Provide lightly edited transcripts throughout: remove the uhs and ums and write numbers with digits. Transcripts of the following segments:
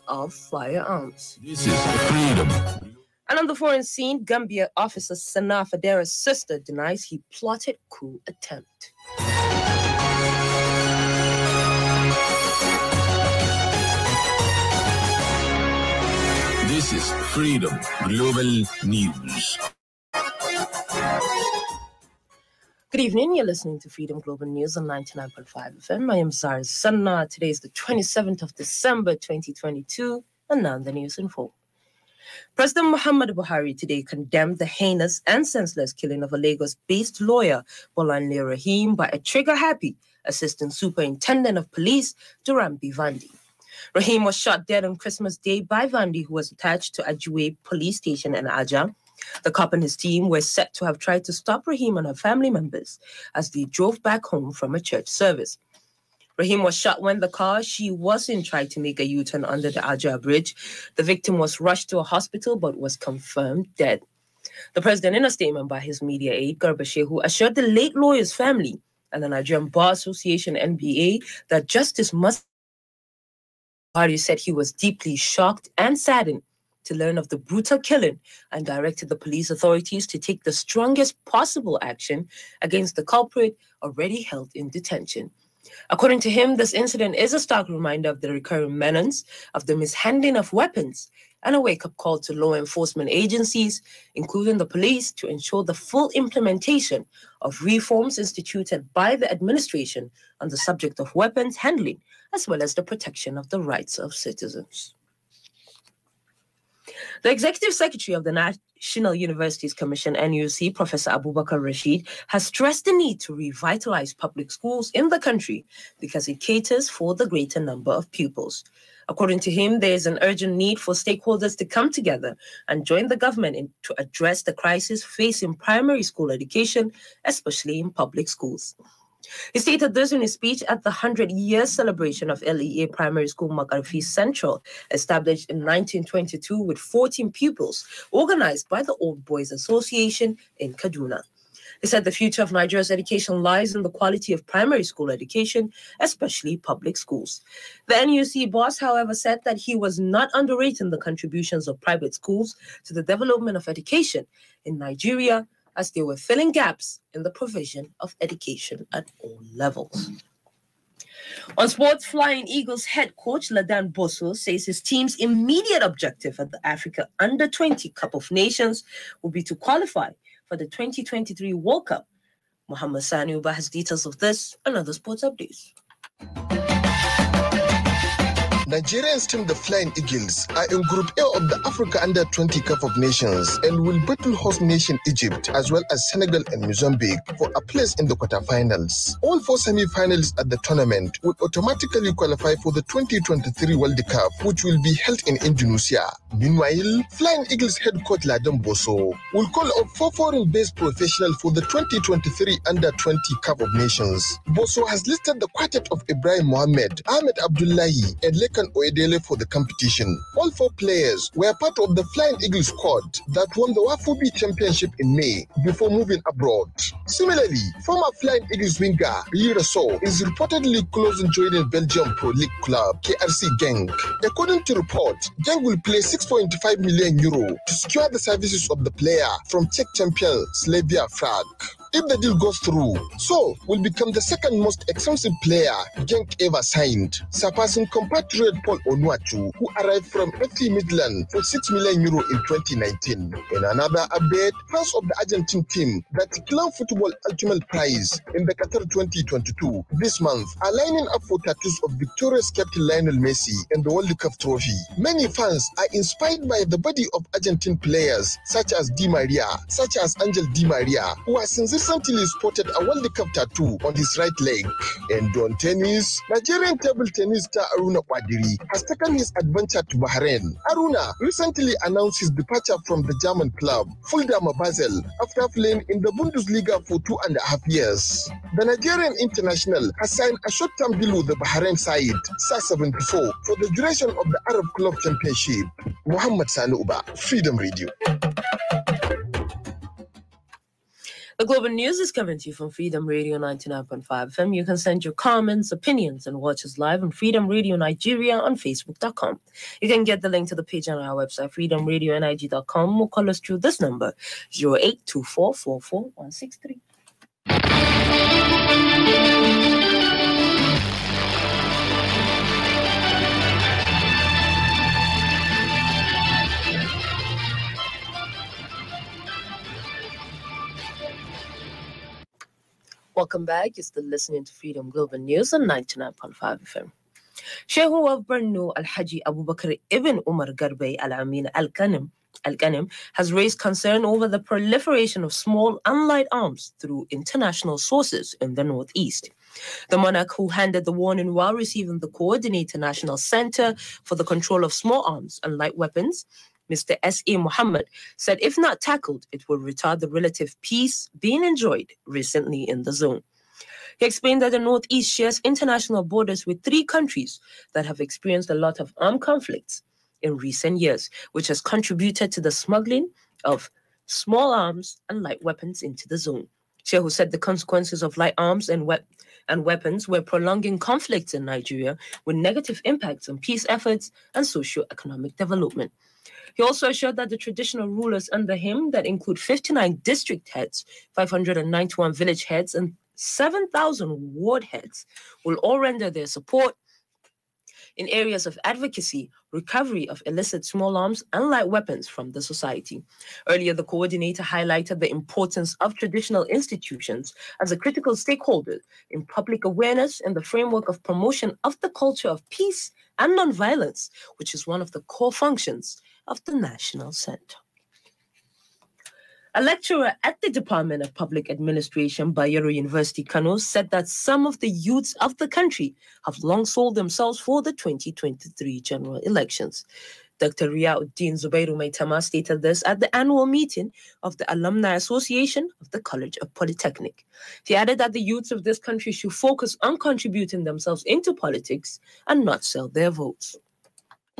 of firearms. This is freedom. And on the foreign scene, Gambia officer Sana Fadera's sister denies he plotted coup attempt. This is Freedom Global News. Good evening. You're listening to Freedom Global News on 99.5 FM. I am Zara Sanna. Today is the 27th of December, 2022, and now the news in full. President Muhammadu Buhari today condemned the heinous and senseless killing of a Lagos-based lawyer, Bolanle Rahim, by a trigger-happy Assistant Superintendent of Police, Durambi Vandi. Rahim was shot dead on Christmas Day by Vandi, who was attached to Ajuwe Police Station in Aja. The cop and his team were said to have tried to stop Rahim and her family members as they drove back home from a church service. Rahim was shot when the car she was in tried to make a U-turn under the Aja Bridge. The victim was rushed to a hospital but was confirmed dead. The president, in a statement by his media aide, Garba Shehu, assured the late lawyer's family and the Nigerian Bar Association, NBA, that justice must. Buhari said he was deeply shocked and saddened to learn of the brutal killing and directed the police authorities to take the strongest possible action against the culprit already held in detention. According to him, this incident is a stark reminder of the recurring menace of the mishandling of weapons and a wake-up call to law enforcement agencies, including the police, to ensure the full implementation of reforms instituted by the administration on the subject of weapons handling, as well as the protection of the rights of citizens. The Executive Secretary of the National Universities Commission, NUC, Professor Abubakar Rashid, has stressed the need to revitalize public schools in the country because it caters for the greater number of pupils. According to him, there is an urgent need for stakeholders to come together and join the government to address the crisis facing primary school education, especially in public schools. He stated this in his speech at the 100-year celebration of LEA Primary School Makarfi Central, established in 1922 with 14 pupils, organized by the Old Boys Association in Kaduna. He said the future of Nigeria's education lies in the quality of primary school education, especially public schools. The NUC boss, however, said that he was not underrating the contributions of private schools to the development of education in Nigeria, as they were filling gaps in the provision of education at all levels. On sports, Flying Eagles head coach Ladan Bosso says his team's immediate objective at the Africa Under-20 Cup of Nations will be to qualify for the 2023 World Cup. Muhammad Sani Uba has details of this and other sports updates. Nigerians team the Flying Eagles are in Group A of the Africa Under-20 Cup of Nations and will battle host nation Egypt as well as Senegal and Mozambique for a place in the quarterfinals. All four semi-finals at the tournament will automatically qualify for the 2023 World Cup, which will be held in Indonesia. Meanwhile, Flying Eagles head coach Ladan Bosso will call up 4 foreign-based professionals for the 2023 Under-20 Cup of Nations. Bosso has listed the quartet of Ibrahim Mohammed, Ahmed Abdullahi, and Lekan Oedele for the competition. All 4 players were part of the Flying Eagles squad that won the Wafubi Championship in May before moving abroad. Similarly, former Flying Eagles winger Yira So is reportedly close to joining Belgium Pro League club KRC Genk. According to reports, Genk will pay €6.5 million to secure the services of the player from Czech champion Slavia Prague. If the deal goes through, So will become the second most expensive player Genk ever signed, surpassing compatriot Paul Onuachu, who arrived from FC Midland for €6 million in 2019. In another update, fans of the Argentine team that claim football ultimate prize in the Qatar 2022 this month are lining up for tattoos of victorious captain Lionel Messi and the World Cup trophy. Many fans are inspired by the body of Argentine players such as Angel Di Maria, who has since recently spotted a World Cup tattoo on his right leg. And on tennis, Nigerian table tennis star Aruna Kwadiri has taken his adventure to Bahrain. Aruna recently announced his departure from the German club Fulda Basel after playing in the Bundesliga for 2.5 years. The Nigerian international has signed a short-term deal with the Bahrain side, SA 74, for the duration of the Arab Club Championship. Muhammad Sani Uba, Freedom Radio. The Global News is coming to you from Freedom Radio 99.5 FM. You can send your comments, opinions, and watch us live on Freedom Radio Nigeria on Facebook.com. You can get the link to the page on our website, freedomradionig.com, or call us through this number, 0824444163. Welcome back. You're still listening to Freedom Global News on 99.5 FM. Shehu of Borno Al-Haji Abu Bakr ibn Umar Garbey Al-Amin Al-Ghanim has raised concern over the proliferation of small and light arms through international sources in the northeast. The monarch, who handed the warning while receiving the Coordinator National Center for the Control of Small Arms and Light Weapons, Mr. S.A. Muhammad, said if not tackled, it will retard the relative peace being enjoyed recently in the zone. He explained that the Northeast shares international borders with 3 countries that have experienced a lot of armed conflicts in recent years, which has contributed to the smuggling of small arms and light weapons into the zone. Shehu said the consequences of light arms and weapons were prolonging conflicts in Nigeria with negative impacts on peace efforts and socio-economic development. He also assured that the traditional rulers under him, that include 59 district heads, 591 village heads, and 7,000 ward heads, will all render their support in areas of advocacy, recovery of illicit small arms and light weapons from the society. Earlier, the coordinator highlighted the importance of traditional institutions as a critical stakeholder in public awareness in the framework of promotion of the culture of peace and nonviolence, which is one of the core functions of the National Center. A lecturer at the Department of Public Administration, Bayero University, Kano, said that some of the youths of the country have long sold themselves for the 2023 general elections. Dr. Riyauddin Zubairu Maitama stated this at the annual meeting of the Alumni Association of the College of Polytechnic. He added that the youths of this country should focus on contributing themselves into politics and not sell their votes.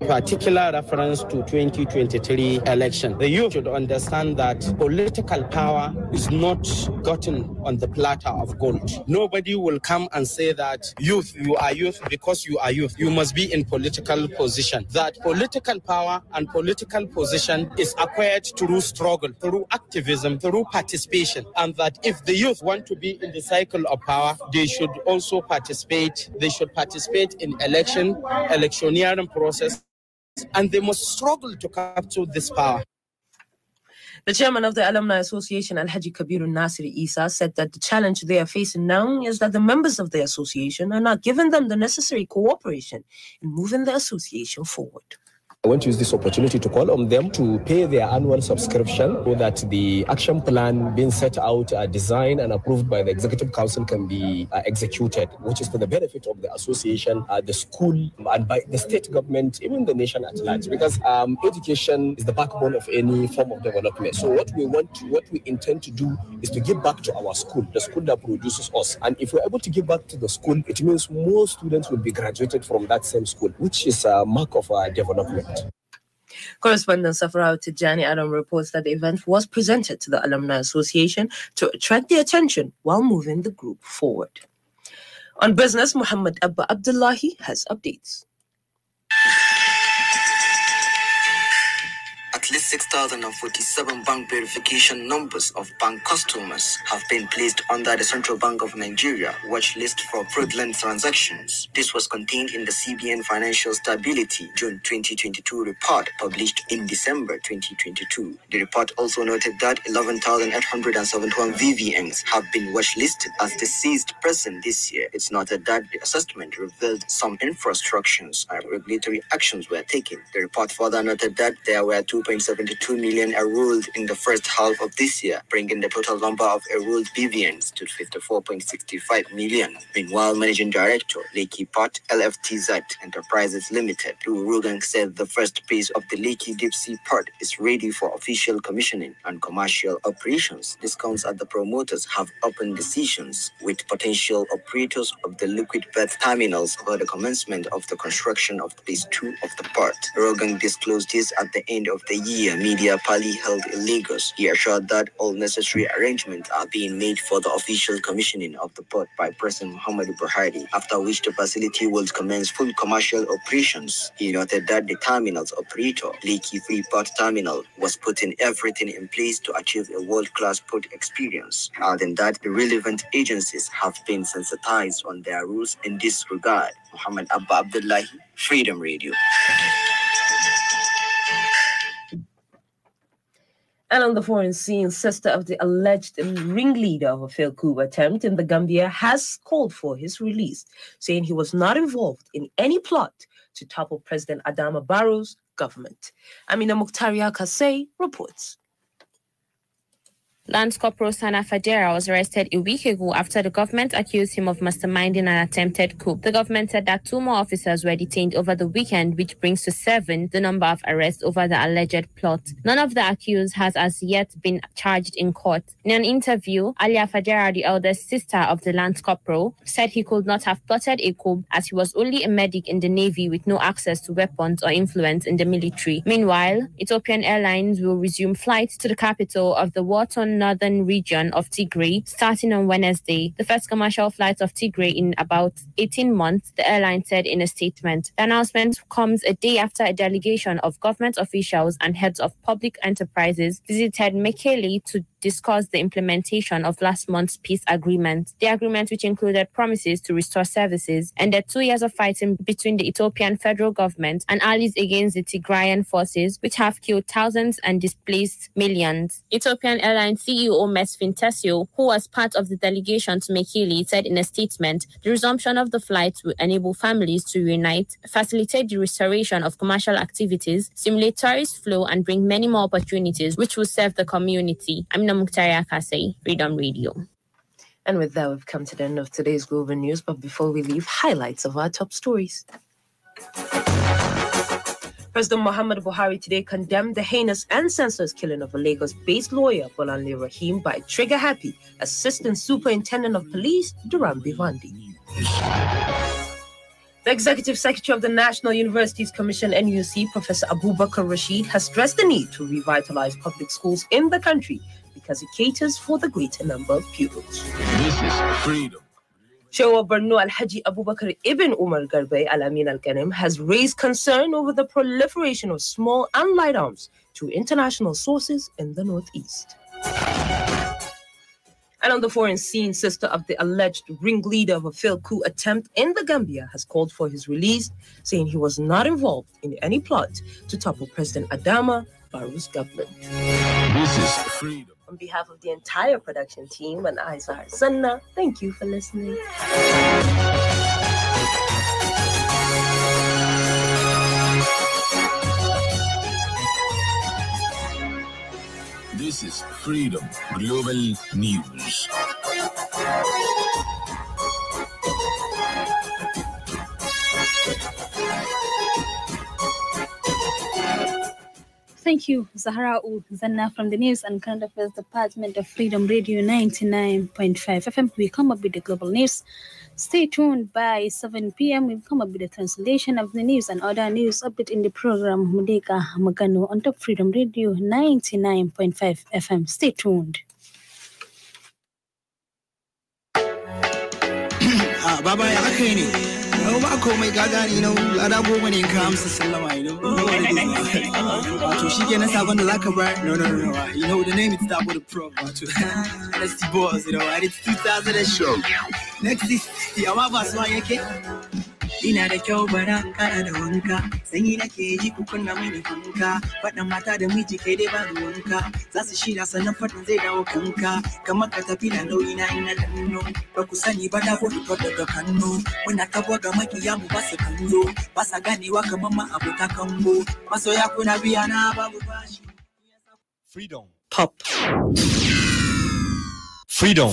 Particular reference to 2023 election. The youth should understand that political power is not gotten on the platter of gold. Nobody will come and say that youth, you are youth because you are youth. You must be in political position. That political power and political position is acquired through struggle, through activism, through participation. And that if the youth want to be in the cycle of power, they should also participate. They should participate in electioneering process. And they must struggle to capture this power. The chairman of the Alumni Association, Al-Haji Kabiru Nasiri Isa, said that the challenge they are facing now is that the members of the association are not giving them the necessary cooperation in moving the association forward. I want to use this opportunity to call on them to pay their annual subscription so that the action plan being set out, designed and approved by the Executive Council can be executed, which is for the benefit of the association, the school, and by the state government, even the nation at large, because education is the backbone of any form of development. So what we intend to do is to give back to our school, the school that produces us. And if we're able to give back to the school, it means more students will be graduated from that same school, which is a mark of development. Correspondent Safrao Tijani Adam reports that the event was presented to the Alumni Association to attract their attention while moving the group forward. On business, Muhammad Abba Abdullahi has updates. At least 6,047 bank verification numbers of bank customers have been placed under the Central Bank of Nigeria watch list for fraudulent transactions. This was contained in the CBN Financial Stability June 2022 report published in December 2022. The report also noted that 11,871 VVNs have been watch listed as deceased person this year. It's noted that the assessment revealed some infrastructures and regulatory actions were taken. The report further noted that there were 2.72 million enrolled in the first half of this year, bringing the total number of enrolled BVNs to 54.65 million. Meanwhile, Managing Director, Lekki Port LFTZ Enterprises Limited, Lou Rugang, said the first phase of the Lekki Deep Sea Port is ready for official commissioning and commercial operations. Discounts at the promoters have opened decisions with potential operators of the liquid berth terminals for the commencement of the construction of phase 2 of the port. Rugang disclosed this at the end of the year. multimedia media party held in Lagos, he assured that all necessary arrangements are being made for the official commissioning of the port by President Muhammadu Buhari, after which the facility will commence full commercial operations. He noted that the terminal's operator, Lekki Freeport Terminal, was putting everything in place to achieve a world-class port experience, adding that the relevant agencies have been sensitized on their rules in this regard. Muhammad Abba Abdullahi, Freedom Radio. And on the foreign scene, sister of the alleged ringleader of a failed coup attempt in the Gambia has called for his release, saying he was not involved in any plot to topple President Adama Barrow's government. Amina Mukhtaria Kasey reports. Lance Corporal Sana Fadera was arrested a week ago after the government accused him of masterminding an attempted coup. The government said that 2 more officers were detained over the weekend, which brings to 7 the number of arrests over the alleged plot. None of the accused has as yet been charged in court. In an interview, Alia Fadera, the eldest sister of the Lance Corporal, said he could not have plotted a coup as he was only a medic in the Navy with no access to weapons or influence in the military. Meanwhile, Ethiopian Airlines will resume flights to the capital of the war-torn northern region of Tigray starting on Wednesday, the first commercial flight of Tigray in about 18 months, the airline said in a statement. The announcement comes a day after a delegation of government officials and heads of public enterprises visited Mekelle to discuss the implementation of last month's peace agreement. The agreement, which included promises to restore services, ended 2 years of fighting between the Ethiopian federal government and allies against the Tigrayan forces, which have killed thousands and displaced millions. Ethiopian Airlines CEO Mesfin Tessio, who was part of the delegation to Mekelle, said in a statement, the resumption of the flights will enable families to reunite, facilitate the restoration of commercial activities, stimulate tourist flow, and bring many more opportunities which will serve the community. Amina Mukhtaria Kasey, Freedom Radio. And with that, we've come to the end of today's Global News. But before we leave, highlights of our top stories. President Muhammadu Buhari today condemned the heinous and senseless killing of a Lagos-based lawyer, Bolanle Rahim, by trigger-happy Assistant Superintendent of Police, Duran Bivandi. The Executive Secretary of the National Universities Commission, NUC, Professor Abubakar Rashid, has stressed the need to revitalize public schools in the country because it caters for the greater number of pupils. This is Freedom. Shehu of Borno Al-Haji Abubakar Ibn Umar Garbe Al-Amin Al-Ghanim has raised concern over the proliferation of small and light arms to international sources in the northeast. And on the foreign scene, sister of the alleged ringleader of a failed coup attempt in the Gambia has called for his release, saying he was not involved in any plot to topple President Adama Barrow's government. This is Freedom. On behalf of the entire production team and I, Zahar Sanna, thank you for listening. This is Freedom Global News. Thank you, Zahra Zanna from the News and Current Affairs Department of Freedom Radio 99.5 FM. We come up with the global news. Stay tuned by 7 p.m. We'll come up with a translation of the news and other news update in the program Mudeka Magano on Top Freedom Radio 99.5 FM. Stay tuned. Baba ya kai ne. Ba komai ka gani lada goma ne ka amsa sallama wato shikenan sabon da zaka bayar no the name is start with a pro wato that's the boss and it's 2000 show next is yawa ba so yake ina da kyau bara kana da wanka sanyi nake yi ku kunna mini fanka fadan mata da miji kai dai ba wanka za su shira sannan fadin zai dawo kanka kamar ka tafi da nauyi na ina da nuno ba ku sani ba da gudu daga kanno muna tabo ga makiya mu ba su kanzo ba sa ganewa kamar ma abota kango masoya kuna biya na babu bashi Freedom Pop Freedom